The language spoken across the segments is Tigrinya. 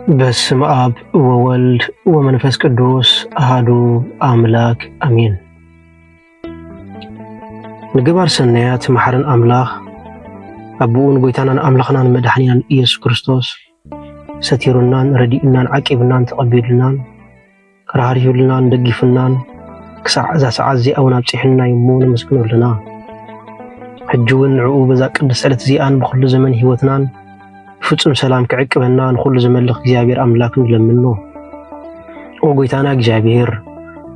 በስመ አብ ወወልድ ወመንፈስ ቅዱስ አሐዱ አምላክ አሜን። ንግባር ሰናያት መሐረን አምላኽ አቡኡን ጎይታናን አምላኽናን መድኃኒናን ኢየሱስ ክርስቶስ ሰቲሩናን ረዲኡናን ዓቂብናን ተቐቢሉናን ከራህሪሁልናን ደግፉናን ክሳዕ እዛ ሰዓት እዚኣውን ኣብፂሕና እሞ ነመስግነሉና ሕጂ እውን ንዕኡ በዛ ቅድስት ዕለት እዚኣን ብኩሉ ዘመን ህይወትናን ፍጹም ሰላም ክዕቅበና ንኹሉ ዘመልኽ እግዚአብሔር አምላክ ንለምኖ። ኦ ጎይታና እግዚአብሔር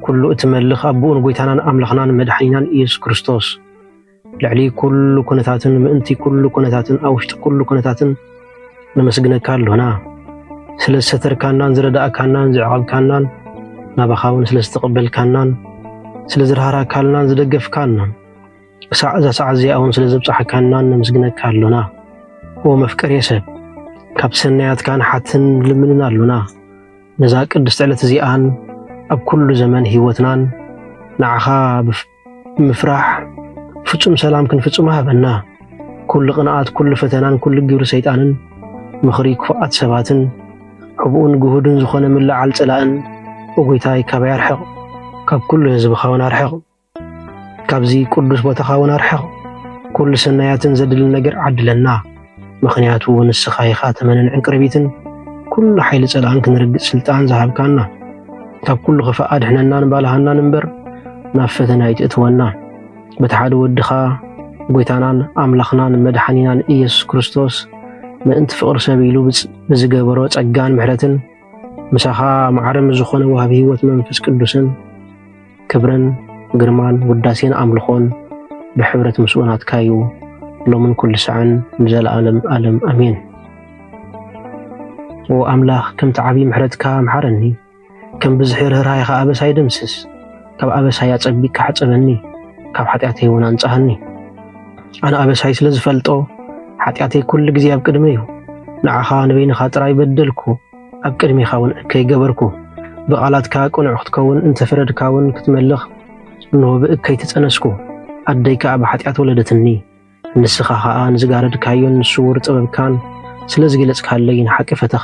ኩሉ እትመልኽ አቡኡን ጎይታናን አምላኽናን መድኃኒናን ኢየሱስ ክርስቶስ ልዕሊ ኩሉ ኩነታትን ምእንቲ ኩሉ ኩነታትን ኣብ ውሽጢ ኩሉ ኩነታትን ነመስግነካ ኣለና። ስለ ዝተተርካናን ዝረዳእካናን ዝዕቐብካናን ናባኻውን ስለ ዝተቐበልካናን ስለ ዝረሃራካልናን ዝደገፍካናን ክሳዕ እዛ ሰዓት እዚኣውን ስለ ዘብፅሐካናን ነመስግነካ ኣለና። ኦ መፍቀሬ ሰብ ካብ ሰናያትካን ሓትን ልምንና ኣሉና ነዛ ቅድስት ዕለት እዚኣን ኣብ ኩሉ ዘመን ህይወትናን ንዓኻ ብምፍራሕ ፍጹም ሰላም ክንፍጽሞ ሃበና። ኩሉ ቅንኣት ኩሉ ፈተናን ኩሉ ግብሪ ሰይጣንን ምኽሪ ክፉኣት ሰባትን ሕቡኡን ግሁድን ዝኾነ ምልዓል ጽላእን ጎይታይ ካበይ ኣርሕቕ፣ ካብ ኩሉ ህዝብኻ እውን ኣርሕቕ፣ ካብዚ ቅዱስ ቦታኻ እውን ኣርሕቕ። ኩሉ ሰናያትን ዘድልን ነገር ዓድለና። ምኽንያቱ ንስኻ ኢኻ ተመንን ዕንቅርቢትን ኩሉ ሓይሊ ጸላእን ክንርግጽ ስልጣን ዝሃብካና ካብ ኩሉ ክፋእ ኣድሕነናን ባልሃናን እምበር ናብ ፈተና ይትእትወና። በቲ ሓደ ወድኻ ጎይታናን ኣምላኽናን መድኃኒናን ኢየሱስ ክርስቶስ ምእንቲ ፍቕሪ ሰብ ኢሉ ብዝገበሮ ጸጋን ምሕረትን ምሳኻ ማዕረም ዝኾነ ወሃቢ ህይወት መንፈስ ቅዱስን ክብርን ግርማን ውዳሴን ኣምልኾን ብሕብረት ምስኡ ናትካዩ ሎምን ኩሉ ሰዓን ንዘለዓለም ዓለም አሜን። ኦ አምላኽ ከምቲ ዓብዪ ምሕረትካ ምሓረኒ፣ ከም ብዙሕ ርህራሄኻ ኣበሳይ ደምስስ፣ ካብ ኣበሳይ ኣጸቢቅካ ሓፀበኒ፣ ካብ ሓጢኣተይ እውን አንጻህኒ። ኣነ ኣበሳይ ስለ ዝፈልጦ ሓጢኣተይ ኩሉ ግዜ ኣብ ቅድሚ እዩ። ንዓኻ ንበይንኻ ጥራይ በደልኩ፣ ኣብ ቅድሚኻ እውን እከይ ገበርኩ። ብቓላትካ ቁኑዕ ክትከውን እንተፈረድካ እውን ክትመልኽ እንሆ ብእከይ ተጸነስኩ። ኣደይካ ኣብ ሓጢኣት ወለደትኒ፣ ንስኻ ኸኣ ንዝጋረድካዮን ንስውር ጥበብካን ስለ ዝገለጽካለይ ንሓቂ ፈተኻ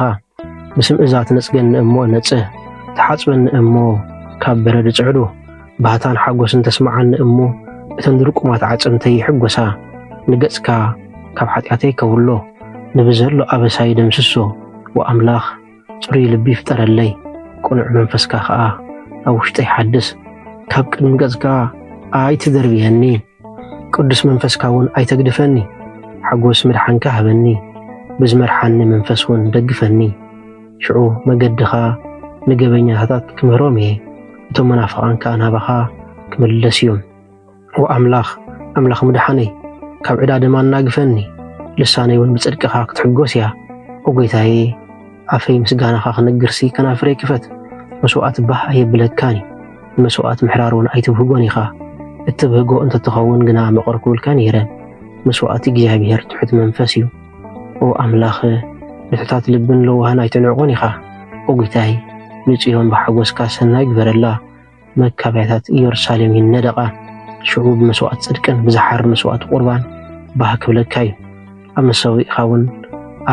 ብስም እዛ ትነጽገኒ እሞ ነጽህ፣ ተሓጽበኒ እሞ ካብ በረድ ጽዕዱ፣ ባህታን ሓጎስን ተስማዓኒ እሞ እተን ድርቁማት ዓጽምተይ ይሕጐሳ። ንገጽካ ካብ ሓጢኣተይ ከውሎ፣ ንብዘሎ ኣበሳይ ደምስሶ። ወኣምላኽ ጽሩይ ልቢ ፍጠረለይ፣ ቁኑዕ መንፈስካ ኸኣ ኣብ ውሽጠይ ሓድስ። ካብ ቅድሚ ገጽካ ኣይትደርብየኒ፣ ቅዱስ መንፈስካ እውን ኣይተግድፈኒ። ሓጎስ ምድሓንካ ሃበኒ፣ ብዝመርሓኒ መንፈስ እውን ደግፈኒ። ሽዑ መገድኻ ንገበኛታት ክምህሮም እየ፣ እቶም መናፍቓንካ ናባኻ ክምለስ እዮም። ወኣምላኽ ኣምላኽ ምድሓነይ ካብ ዕዳ ድማ እናግፈኒ፣ ልሳነይ እውን ብጽድቅኻ ክትሕጐስ እያ። ኦጎይታዬ ኣፈይ ምስጋናኻ ክነግርሲ ከናፍረይ ክፈት። መስዋዕት ባህ ኣየብለካኒ፣ መስዋዕት ምሕራር እውን ኣይትብህጎን ኢኻ። እትብህጎ እንተትኸውን ግና መቐርኩልካ ነይረ። መስዋዕት እግዚኣብሔር ትሑት መንፈስ እዩ። ኦ ኣምላኽ ንትሑታት ልብን ለዋህን ኣይትንዕቖን ኢኻ። ኦጎይታይ ንጽዮን ብሓጐስካ ሰናይ ግበረላ፣ መካብያታት ኢየሩሳሌም ይነደቓ። ሽዑ ብመስዋዕት ጽድቅን ብዝሓር መስዋዕት ቁርባን ባህ ክብለካ እዩ። ኣብ መሰዊእኻ እውን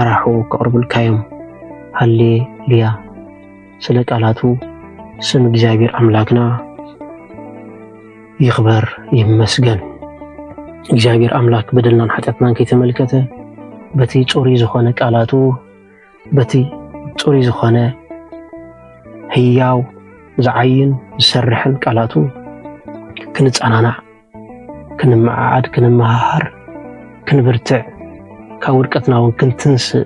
ኣራሑ ከቕርቡልካዮም። ሃሌሉያ። ስለ ቃላቱ ስም እግዚአብሔር አምላክና ይኽበር ይመስገን። እግዚአብሔር አምላክ በደልናን ኃጢአትናን ከይተመልከተ በቲ ጾሪ ዝኾነ ቃላቱ በቲ ጾሪ ዝኾነ ህያው ዝዓይን ዝሰርሕን ቃላቱ ክንጻናናዕ፣ ክንመዓዓድ፣ ክንመሃር፣ ክንብርትዕ፣ ካብ ውድቀትና እውን ክንትንስእ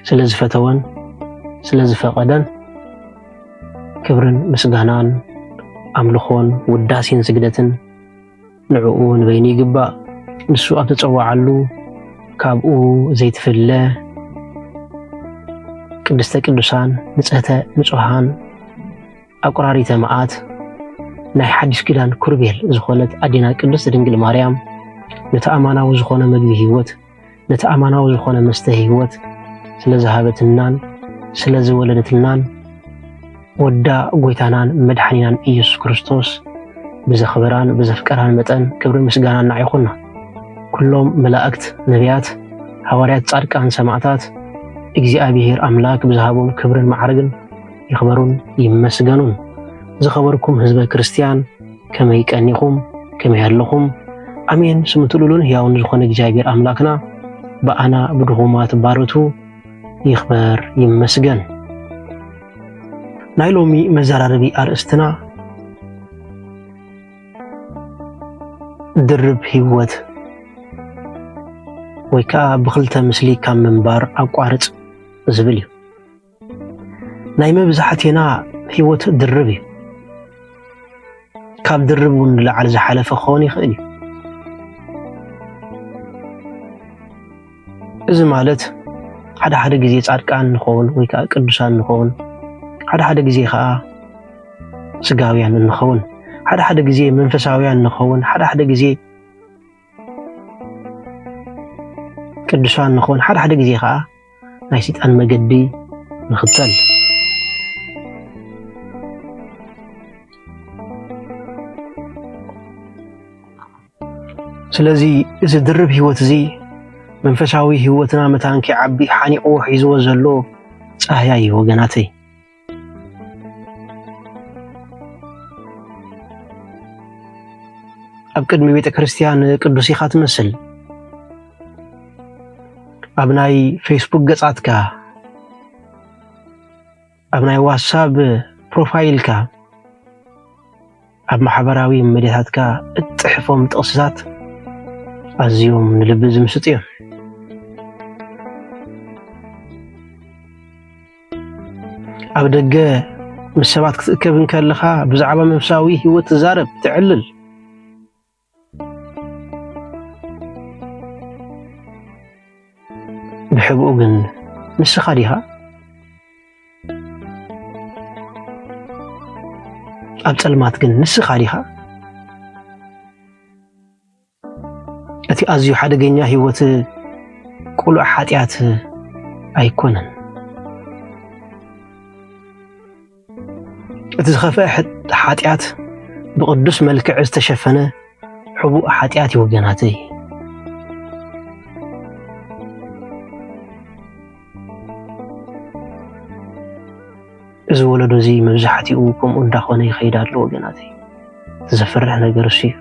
ስለ ዝፈተወን ስለ ዝፈቐደን ክብርን ምስጋናን ኣምልኾን ውዳሴን ስግደትን ንዕኡ ንበይኒ ይግባእ። ንሱ ኣብ ተጸዋዓሉ ካብኡ ዘይትፍለ ቅድስተ ቅዱሳን ንጽህተ ንጹሃን ኣቁራሪተ መዓት ናይ ሓድሽ ኪዳን ኩርቤል ዝኾነት ኣዴና ቅድስት ድንግል ማርያም ነቲ ኣማናዊ ዝኾነ መግቢ ህይወት ነቲ ኣማናዊ ዝኾነ መስተ ህይወት ስለ ዝሃበትናን ስለ ዝወለደትናን ወዳ ጎይታናን መድኃኒናን ኢየሱስ ክርስቶስ ብዘኽብራን ብዘፍቀራን መጠን ክብሪ ምስጋናና ይኹንና። ኩሎም መላእክት፣ ነቢያት፣ ሐዋርያት፣ ጻድቃን፣ ሰማዕታት እግዚአብሔር አምላክ ብዝሃቦም ክብርን ማዕረግን ይኽበሩን ይመስገኑን። ዝኸበርኩም ህዝበ ክርስቲያን ከመይ ቀኒኹም ከመይ ኣለኹም? አሜን። ስምትሉሉን ሕያውን ዝኾነ እግዚአብሔር አምላክና በአና ብድኹማት ባሮቱ ይኽበር ይመስገን። ናይ ሎሚ መዘራረቢ አርእስትና ድርብ ህይወት ወይ ከዓ ብኽልተ ምስሊ ካብ ምንባር አቋርጽ ዝብል እዩ። ናይ መብዛሕትና ህይወት ድርብ እዩ። ካብ ድርብ እውን ንላዕሊ ዝሓለፈ ክኸውን ይኽእል እዩ። እዚ ማለት ሓደ ግዜ ጻድቃን ንኸውን ወይ ከዓ ቅዱሳን ንኸውን፣ ሓደ ግዜ ከዓ ስጋውያን ንኸውን፣ ሓደ ግዜ መንፈሳውያን ንኸውን፣ ሓደ ግዜ ቅዱሳን ንኸውን፣ ሓደ ግዜ ከዓ ናይ ሰይጣን መገዲ ንኽተል። ስለዚ እዚ ድርብ ህይወት እዚ መንፈሳዊ ህይወትና መታንኪ ዓቢ ሓኒቑ ሒዝዎ ዘሎ ጻህያ እዩ ወገናተይ። ኣብ ቅድሚ ቤተ ክርስቲያን ቅዱስ ኢኻ ትመስል። ኣብ ናይ ፌስቡክ ገጻትካ፣ ኣብ ናይ ዋትስኣፕ ፕሮፋይልካ፣ ኣብ ማሕበራዊ ሚድያታትካ እትሕፎም ጥቕስታት ኣዝዮም ንልቢ ዝምስጡ እዮም። ኣብ ደገ ምስ ሰባት ክትእከብ ከለኻ ብዛዕባ መንፈሳዊ ህይወት ትዛረብ ትዕልል። ብሕብኡ ግን ንስኻ ዲኻ? ኣብ ጸልማት ግን ንስኻ ዲኻ? እቲ ኣዝዩ ሓደገኛ ህይወት ቁሉዕ ኃጢአት ኣይኮነን። እቲ ዝኸፍአ ኃጢአት ብቅዱስ መልክዕ ዝተሸፈነ ሕቡእ ኃጢአት እዩ ወገናተይ። እዚ ወለዶ እዚ መብዛሕትኡ ከምኡ እንዳኾነ ይኸይድ ኣሎ ወገናተይ። ዘፍርሕ ነገር እሱ እዩ።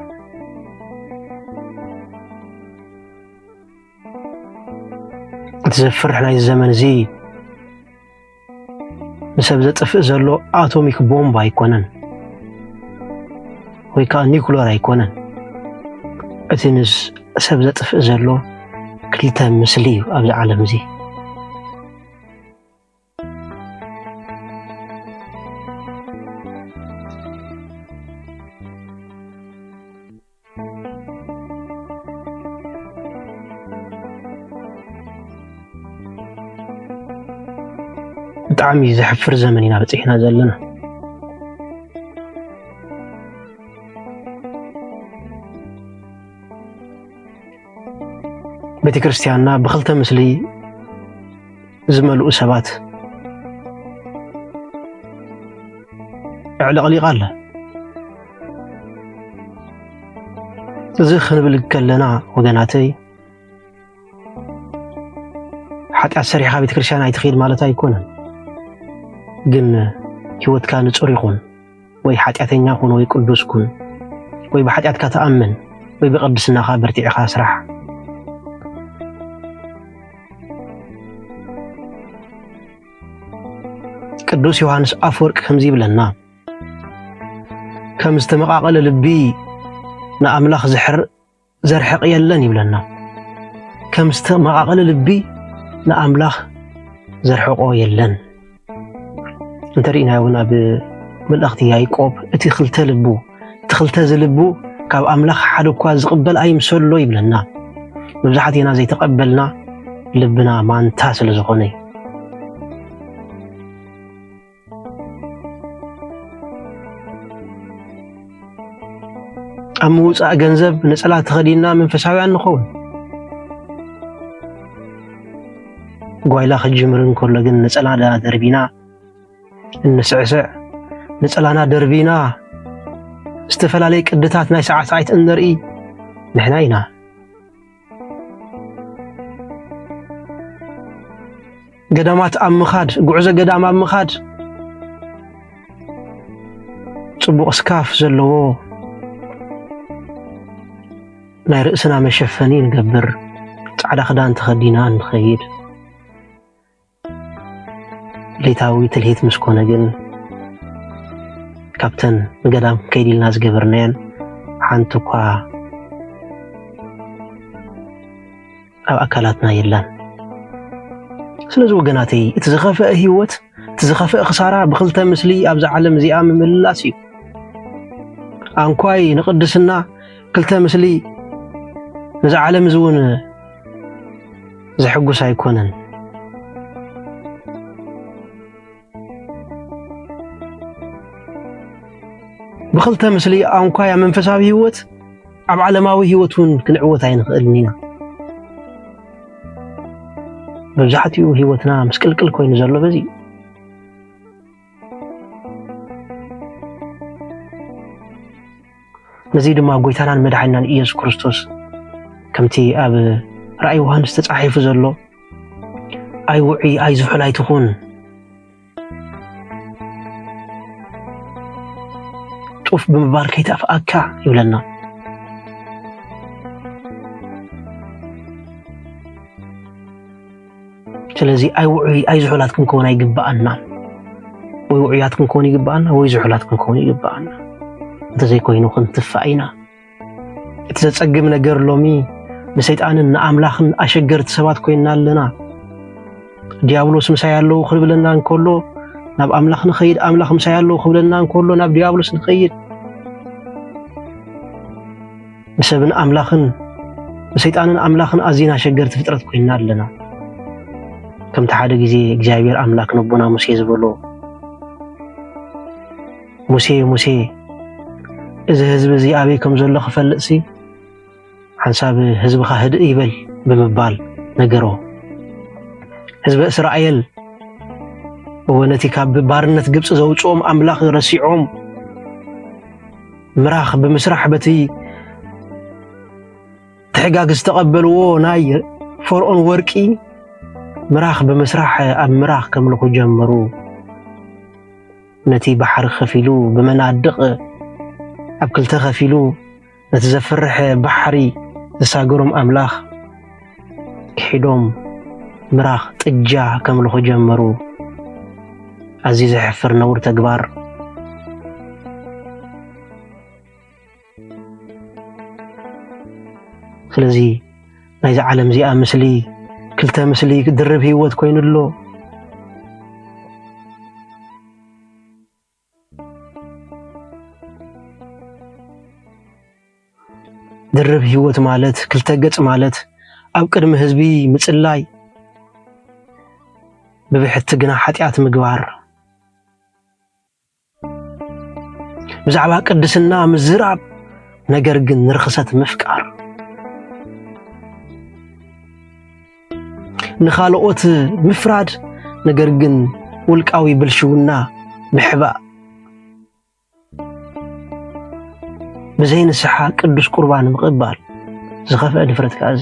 እቲ ዘፍርሕ ናይ ዘመን እዚ ንሰብ ዘጥፍእ ዘሎ አቶሚክ ቦምብ ኣይኮነን ወይ ከዓ ኒኩለር ኣይኮነን። እቲ ንሰብ ዘጥፍእ ዘሎ ክልተ ምስሊ እዩ ኣብዚ ዓለም እዚ። ብጣዕሚ ዘሕፍር ዘመን ኢና በፂሕና ዘለና። ቤተ ክርስቲያንና ብኽልተ ምስሊ ዝመልኡ ሰባት ዕለቕሊቓ ኣላ። እዚ ክንብል ከለና ወገናተይ ኃጢአት ሰሪሕኻ ቤተ ክርስቲያን ኣይትኸይድ ማለት ኣይኮነን። ግን ህይወትካ ንጹር ይኹን ወይ ኃጢአተኛ ኩን ወይ ቅዱስ ኩን ወይ ብኃጢአትካ ተኣምን ወይ ብቅድስናኻ በርቲዕኻ ስራሕ። ቅዱስ ዮሐንስ አፈወርቅ ከምዚ ይብለና፣ ከም ዝተመቃቐለ ልቢ ንኣምላኽ ዘርሕቕ የለን ይብለና። ከም ዝተመቃቐለ ልቢ ንኣምላኽ ዘርሕቆ የለን። እንተሪእናዮ እውን ኣብ መልእኽቲ ያዕቆብ እቲ ክልተ ዝልቡ ካብ ኣምላኽ ሓደ እኳ ዝቕበል ኣይምሰሎ ይብለና። መብዛሕትና ዘይተቐበልና ልብና ማንታ ስለ ዝኾነ እዩ። ኣብ ምውፃእ ገንዘብ ነፀላ ተኸዲና መንፈሳውያን ንኸውን። ጓይላ ክጅምር እንከሎ ግን ነፀላና ደርቢና እንስዕስዕ፣ ነፀላና ደርቢና ዝተፈላለዩ ቅድታት ናይ ሰዓት እንርኢ ንሕና ኢና። ገዳማት ኣብ ምኻድ ጉዕዞ ገዳም ኣብ ምኻድ ጽቡቕ ስካፍ ዘለዎ ናይ ርእስና መሸፈኒ ንገብር ጻዕዳ ክዳን ተኸዲና ንኸይድ ለይታዊ ትልሂት ምስኮነ ግን ካብተን ገዳም ከይድልና ዝገበርናየን ሓንቲ እኳ ኣብ ኣካላትና የላን። ስለዚ ወገናተይ እቲ ዝኸፍአ ህይወት እቲ ዝኸፍአ ክሳራ ብኽልተ ምስሊ ኣብዛ ዓለም እዚኣ ምምልላስ እዩ። ኣንኳይ ንቅድስና ክልተ ምስሊ ነዚ ዓለም እዚ እውን ዝሕጉስ ኣይኮነን። ብኽልተ ምስሊ ኣንኳይ ኣብ መንፈሳዊ ህይወት ኣብ ዓለማዊ ህይወት እውን ክንዕወት ኣይንኽእልን ኢና። መብዛሕትኡ ህይወትና ምስቅልቅል ኮይኑ ዘሎ በዚ ነዚ ድማ ጎይታናን መድሓኒናን ኢየሱስ ክርስቶስ ከምቲ ኣብ ራእይ ዮሐንስ ተጻሒፉ ዘሎ ኣይውዒ ኣይዝሑል ኣይትኹን ጡፍ ብምባል ከይተኣፍኣካ ይብለና። ስለዚ ኣይውዑይ ኣይዝሑላት ክንከውን ኣይግባአና። ወይ ውዑያት ክንከውን ይግባአና ወይ ዝሑላት ክንከውን ይግባአና። እንተዘይኮይኑ ክንትፋእ ኢና። እቲ ዘጸግም ነገር ሎሚ ንሰይጣንን ንኣምላኽን ኣሸገርቲ ሰባት ኮይንና ኣለና። ዲያብሎስ ምሳይ ኣለዉ ክብለና እንከሎ ናብ ኣምላኽ ንኸይድ፣ ኣምላኽ ምሳይ ኣለዉ ክብለና እንከሎ ናብ ዲያብሎስ ንኸይድ። ንሰብን ኣምላኽን ንሰይጣንን ኣምላኽን ኣዝና ኣሸገርቲ ፍጥረት ኮይንና ኣለና። ከምቲ ሓደ ግዜ እግዚአብሔር ኣምላክ ነቦና ሙሴ ዝበሎ ሙሴ እዚ ህዝቢ እዚ ኣበይ ከም ዘሎ ክፈልጥሲ ሓንሳብ ህዝብኻ ህድእ ይበል ብምባል ነገሮ። ህዝቢ እስራኤል ወነቲ ካብ ባርነት ግብጽ ዘውፅኦም ኣምላኽ ረሲዖም ምራኽ ብምስራሕ በቲ ትሕጋግ ዝተቐበልዎ ናይ ፈርዖን ወርቂ ምራኽ ብምስራሕ ኣብ ምራኽ ከምልኹ ጀመሩ። ነቲ ባሕሪ ኸፊሉ ብመናድቕ ኣብ ክልተ ኸፊሉ ነቲ ዘፍርሕ ባሕሪ ዝሳገሮም ኣምላኽ ክሒዶም ምራኽ ጥጃ ከምልኹ ጀመሩ። ኣዝዩ ዘሕፍር ነውር ተግባር። ስለዚ ናይዚ ዓለም እዚኣ ምስሊ ክልተ ምስሊ ድርብ ህይወት ኮይኑሎ ድርብ ህይወት ማለት ክልተ ገጽ ማለት ኣብ ቅድሚ ህዝቢ ምጽላይ ብብሕቲ ግና ኃጢአት ምግባር ብዛዕባ ቅድስና ምዝራብ ነገር ግን ንርክሰት ምፍቃር ንኻልኦት ምፍራድ ነገር ግን ውልቃዊ ብልሽውና ምሕባእ ብዘይ ንስሓ ቅዱስ ቁርባን ምቕባል ዝኸፍአ ድፍረት ካዚ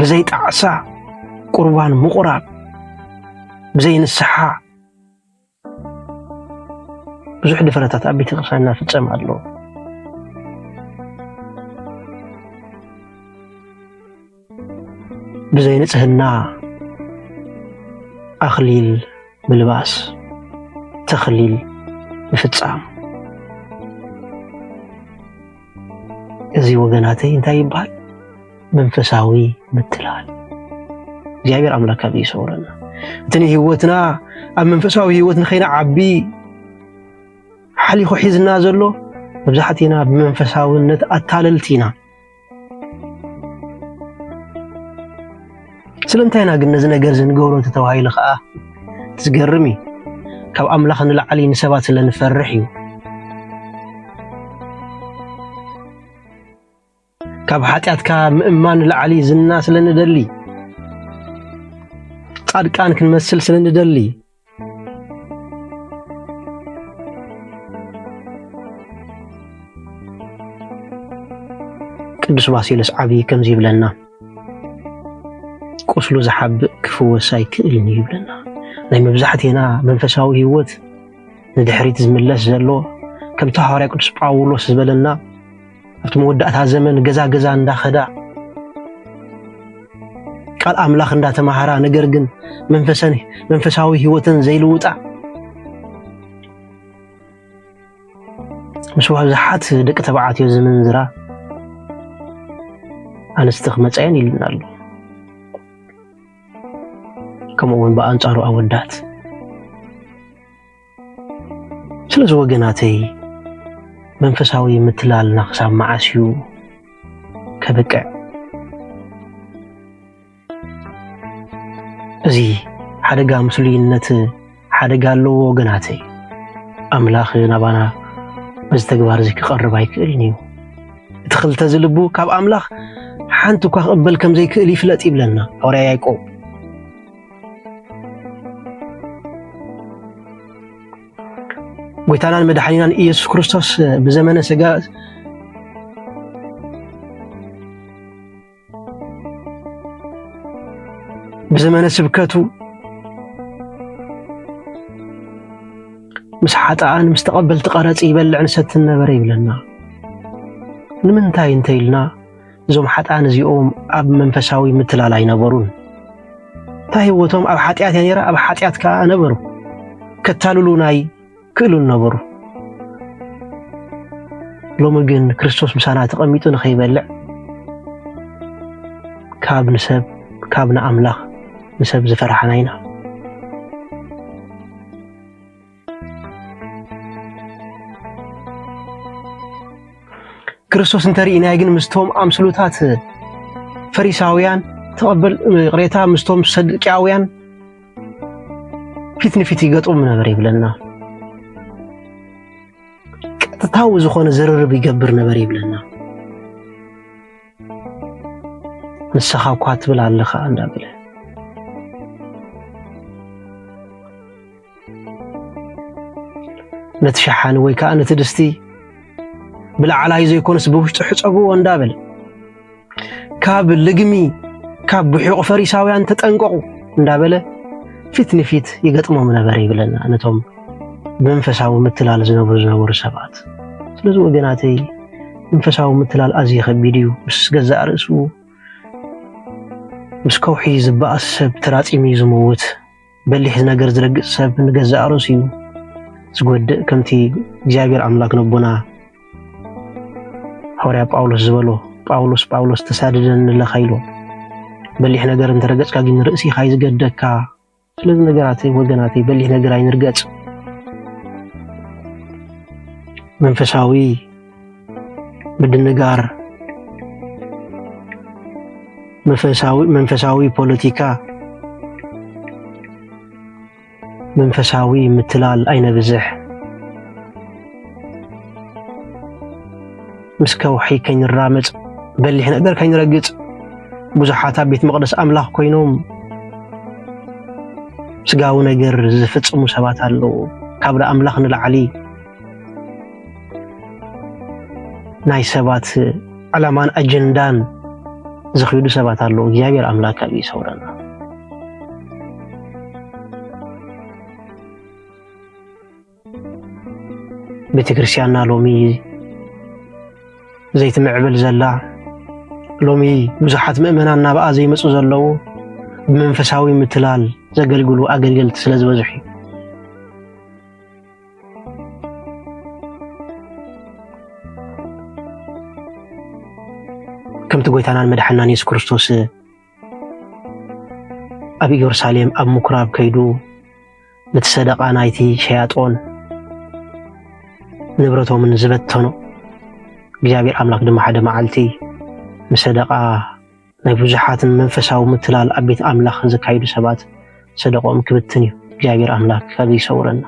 ብዘይ ጣዕሳ ቁርባን ምቑራብ ብዘይ ንስሓ ብዙሕ ድፍረታት ኣብ ቤተ ክርስቲያንና ፍጸም ኣሎ። ብዘይ ንጽህና ኣኽሊል ምልባስ ተኽሊል ምፍጻም እዚ ወገናተይ እንታይ ይባሃል? መንፈሳዊ ምትላል። እግዚአብሔር ኣምላክ ኣብ ይሰውረና እተኒ ህይወትና ኣብ መንፈሳዊ ህይወት ንኸይና ዓቢ ሓሊኹ ሒዝና ዘሎ መብዛሕቲና ብመንፈሳውነት ኣታለልቲና። ስለምንታይና ግን ነዚ ነገር ዝንገብሮ ተተባሂሉ ከዓ ዝገርም እዩ። ካብ ኣምላኽ ንላዕሊ ንሰባት ስለንፈርሕ እዩ። ካብ ኃጢአትካ ምእማን ንላዕሊ ዝና ስለንደሊ ጻድቃን ክንመስል ስለንደሊ ቅዱስ ባሲለስ ዓብይ ከምዚ ይብለና ቁስሉ ዝሓብእ ክፍወስ ኣይክእልን ይብለና ናይ መብዛሕትኤና መንፈሳዊ ህይወት ንድሕሪት ዝምለስ ዘሎ ከምቲ ሐዋርያ ቅዱስ ጳውሎስ ዝበለና ኣብቲ መወዳእታ ዘመን ገዛ እንዳኸዳ ቃል ኣምላኽ እንዳተማሃራ ነገር ግን መንፈሳዊ ህይወትን ዘይልውጣ ምስ ብዙሓት ደቂ ተባዕትዮ ዝምንዝራ ኣንስቲ ክመፅአን ኢልና ኣሎ ከምኡውን በኣንጻሩ ኣወዳት ስለዚ ወገናተይ መንፈሳዊ ምትላልና ክሳብ መዓስ እዩ ከበቅዕ እዚ ሓደጋ ምስልይነት ሓደጋ ኣለዎ ወገናተይ ኣምላኽ ናባና በዚ ተግባር እዚ ክቐርብ ኣይክእልን እዩ እቲ ክልተ ዝልቡ ካብ ኣምላኽ ሓንቲ እኳ ክቕበል ከም ዘይክእል ይፍለጥ ይብለና ሐዋርያ ያዕቆብ ጎይታናን መድሓኒናን ኢየሱስ ክርስቶስ ብዘመነ ስጋ ብዘመነ ስብከቱ ምስ ሓጣን ምስ ተቐበልቲ ቀረፂ ይበልዕን ሰትን ነበረ ይብለና ንምንታይ እንተይልና እዞም ሓጣን እዚኦም ኣብ መንፈሳዊ ምትላል ኣይነበሩን እንታይ ህይወቶም ኣብ ሓጢአት ነይራ ኣብ ሓጢአት ከዓ ነበሩ ከታልሉ ናይ ክእሉን ነበሩ ሎሚ ግን ክርስቶስ ምሳና ተቐሚጡ ንኸይበልዕ ካብ ንሰብ ካብ ንኣምላኽ ንሰብ ዝፈርሐና ኢና ክርስቶስ እንተሪእና ግን ምስቶም ኣምስሉታት ፈሪሳውያን ተቐበል ቅሬታ ምስቶም ሰዱቃውያን ፊት ንፊት ይገጥሙ ነበር ይብለና ቀጥታዊ ዝኾነ ዝርርብ ይገብር ነበር ይብለና ንስኻ እኳ ትብል ኣለኻ እንዳበለ ነቲ ሸሓኒ ወይ ከዓ ነቲ ድስቲ ብላዕላይ ዘይኮነስ ብውሽጡ ሕፀብዎ እንዳበለ ካብ ልግሚ ካብ ብሑቕ ፈሪሳውያን ተጠንቀቁ እንዳበለ ፊት ንፊት ይገጥሞም ነበር ይብለና ነቶም መንፈሳዊ ምትላል ዝነበሩ ሰባት ስለዚ ወገናተይ መንፈሳዊ ምትላል ኣዝዩ ከቢድ እዩ ምስ ገዛእ ርእሱ ምስ ከውሒ ዝበኣስ ሰብ ተራፂሙ ዝመውት በሊሕ ነገር ዝረግፅ ሰብ ንገዛእ ርእሱ እዩ ዝጎድእ ከምቲ እግዚአብሔር ኣምላክ ነቦና ሐዋርያ ጳውሎስ ዝበሎ ጳውሎስ ተሳድደን ለኸይሎ በሊሕ ነገር እንተረገጽካ ግን ርእሲ ኻይ ዝገደካ ስለዚ ነገራተይ ወገናተይ በሊሕ ነገር ኣይንርገጽ መንፈሳዊ ምድንጋር መንፈሳዊ ፖለቲካ መንፈሳዊ ምትላል ኣይነብዝሕ ምስ ከውሒ ከይንራመጽ በሊሕ ነገር ከይንረግጽ ብዙሓት ኣብ ቤት መቕደስ ኣምላኽ ኮይኖም ስጋዊ ነገር ዝፍጽሙ ሰባት ኣለዉ ካብ ኣምላኽ ንላዕሊ ናይ ሰባት ዓላማን ኣጀንዳን ዝኽይዱ ሰባት ኣለዉ እግዚአብሔር ኣምላክ ኣብ ይሰውረና ቤተክርስቲያንና ሎሚ ዘይትምዕብል ዘላ ሎሚ ብዙሓት ምእመናን ናብኣ ዘይመፁ ዘለዉ ብመንፈሳዊ ምትላል ዘገልግሉ ኣገልገልቲ ስለ ዝበዝሑ ከምቲ ጎይታናን መድሓኒናን ኢየሱስ ክርስቶስ ኣብ ኢየሩሳሌም ኣብ ምኩራብ ከይዱ ነቲ ሰደቓ ናይቲ ሸያጦን ንብረቶምን ዝበተኑ እግዚአብሔር ኣምላክ ድማ ሓደ መዓልቲ ምሰደቓ ናይ ብዙሓትን መንፈሳዊ ምትላል ኣብ ቤት ኣምላኽ ዘካይዱ ሰባት ሰደቆም ክብትን እዩ እግዚአብሔር ኣምላክ ካብ ይሰውረና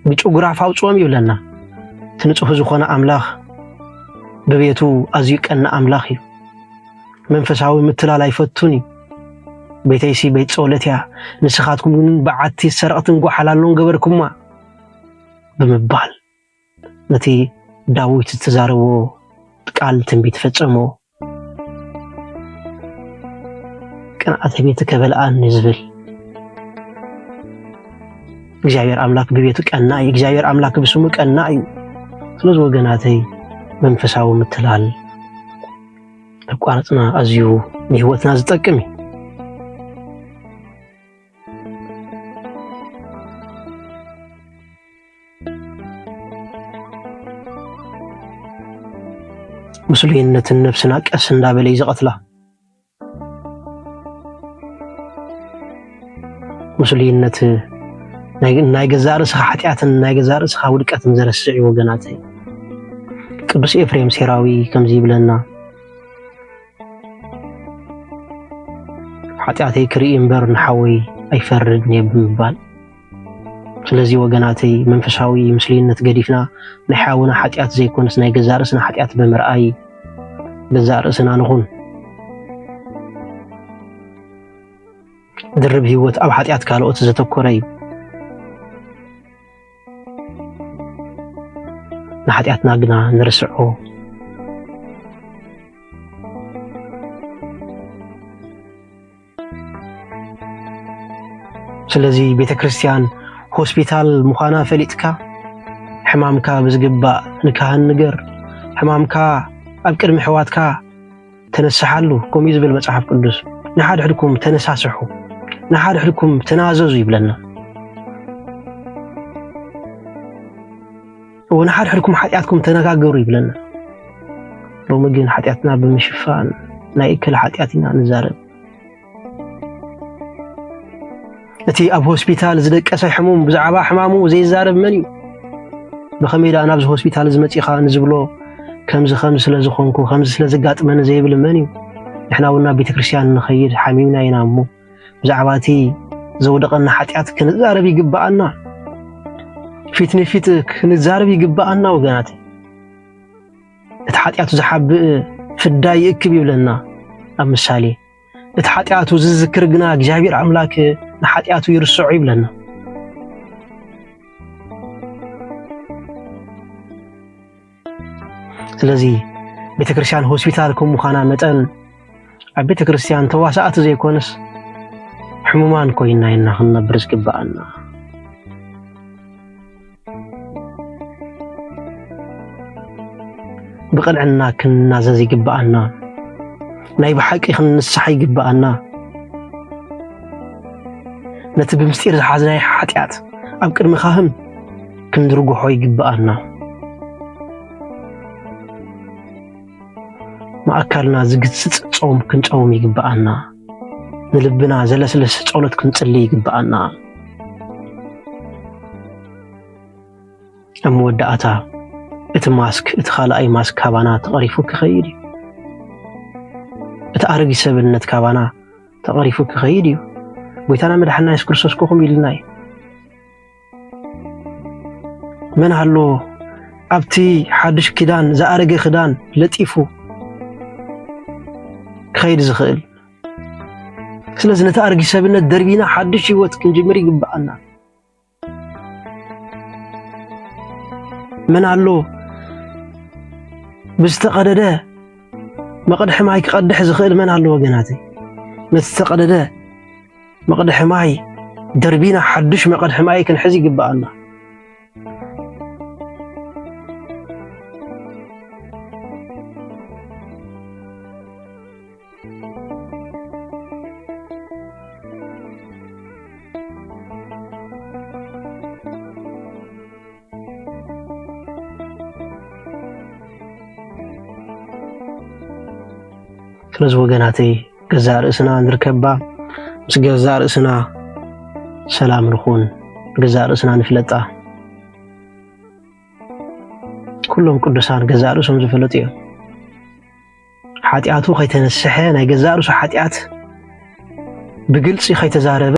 ብጭጉራፍ ኣውፅኦም ይብለና ትንጹህ ዝኾነ ኣምላኽ በቤቱ ኣዝዩ ቀና ኣምላኽ እዩ መንፈሳዊ ምትላል ኣይፈቱን እዩ ቤተይሲ ቤት ጸሎት እያ ንስኻትኩም ግን በዓቲ ሰረቕትን ጓሓላሎን ገበርኩማ ብምባል ነቲ ዳዊት ዝተዛረቦ ቃል ትንቢት ፈጸሞ ቅንዓት ቤት ከበልአን ዝብል እግዚአብሔር አምላክ በቤቱ ቀናኢ እግዚአብሔር አምላክ በስሙ ቀናኢ ስለዚህ ወገናተይ መንፈሳዊ ምትላል ተቋርጥና አዝዩ ህይወትና ዝጠቅም مسلينة نفسنا كأسن دابلي زغتلا مسلينة نايجزار سخ حتياتن نايجزار سخ ودكات مزر السعي وجناتي قدوس إفريم سيراوي كم زيب لنا حتياتي كريم بر نحوي أي فرقني بمبال ስለዚህ ወገናተይ መንፈሳዊ ምስሊነት ገዲፍና ንሓውና ኃጢአት ዘይኮንስ ናይ ገዛርስና ኃጢአት በመርአይ ገዛርስና ንኹን ድርብ ህይወት ኣብ ኃጢአት ካልኦት ዘተኮረይ ንኃጢአትና ግና ንርስዖ ስለዚህ ቤተክርስቲያን ሆስፒታል ሙኻና ፈሊጥካ ሕማምካ ብዝግባእ ንካህን ንገር ሕማምካ ኣብ ቅድሚ ሕዋትካ ተነስሓሉ ከምኡ ዝብል መጽሓፍ ቅዱስ ንሓድ ሕድኩም ተነሳስሑ ንሓድ ሕድኩም ተናዘዙ ይብለና ወንሓድ ሕድኩም ኃጢአትኩም ተነጋገሩ ይብለና ሎሚ ግን ኃጢአትና ብምሽፋን ናይ እክል ኃጢአትና ንዛረብ እቲ ኣብ ሆስፒታል ዝደቀሰ ሕሙም ብዛዕባ ሕማሙ ዘይዛረብ መን እዩ ብኸመይ ዳ ናብዚ ሆስፒታል ዝመጪኻ ንዝብሎ ከምዚ ስለ ዝኾንኩ ከምዚ ስለ ዝጋጥመኒ ዘይብል መን እዩ ንሕና ውና ቤተክርስቲያን ንኸይድ ሓሚምና ኢና እሞ ብዛዕባ እቲ ዘወደቐና ኃጢአት ክንዛረብ ይግባአና ፊት ንፊት ክንዛረብ ይግባአና ወገናት እቲ ኃጢአቱ ዝሓብእ ፍዳ ይእክብ ይብለና ኣብ ምሳሌ እቲ ኃጢአቱ ዝዝክር ግና እግዚአብሔር አምላክ ንኃጢአቱ ይርስዑ ይብለና ስለዚህ ቤተክርስቲያን ሆስፒታል ከም ምዃና መጠን ኣብ ቤተክርስቲያን ተዋሳኣቲ ዘይኮነስ ሕሙማን ኮይና ኢና ክንነብር ዝግባአና ብቕልዕና ክንናዘዝ ይግባአና ናይ ብሓቂ ክንንስሓ ይግባአና ነቲ ብምስጢር ዝሓዝናይ ኃጢአት ኣብ ቅድሚ ካህን ክንድርግሖ ይግባአና ማእከልና ዝግጽጽ ጾም ክንጾም ይግባአና ንልብና ዘለስለስ ጸሎት ክንጽልይ ይግባአና እምወዳእታ እቲ ማስክ እቲ ኻልኣይ ማስክ ካባና ተቐሪፉ ክኸይድ እዩ እቲ ኣረጊ ሰብነት ካባና ተቐሪፉ ክኸይድ እዩ ጎይታና መድሓኒና ኢየሱስ ክርስቶስ ኮኹም ኢልና እዩ መን ሃሎ ኣብቲ ሓድሽ ክዳን ዝኣረገ ክዳን ለጢፉ ክኸይድ ዝኽእል ስለዚ ነቲ ኣረጊ ሰብነት ደርቢና ሓድሽ ህይወት ክንጅምር ይግባአና መን ሃሎ ብዝተቐደደ መቕድሒ ማይ ክቐድሕ ዝኽእል መን ሃሎ ወገናተይ ነቲ ዝተቐደደ مقدح ماي دربينا حدش مقدح ماي كن حزي قبالنا ስለዚ ወገናተይ ገዛ ርእስና ንርከባ ምስ ገዛ ርእስና ሰላም ንኹን ገዛ ርእስና ንፍለጣ ኩሎም ቅዱሳን ገዛ ርእሶም ዝፍለጡ እዮም ኃጢአቱ ከይተነስሐ ናይ ገዛ ርእሱ ኃጢአት ብግልጽ ከይተዛረበ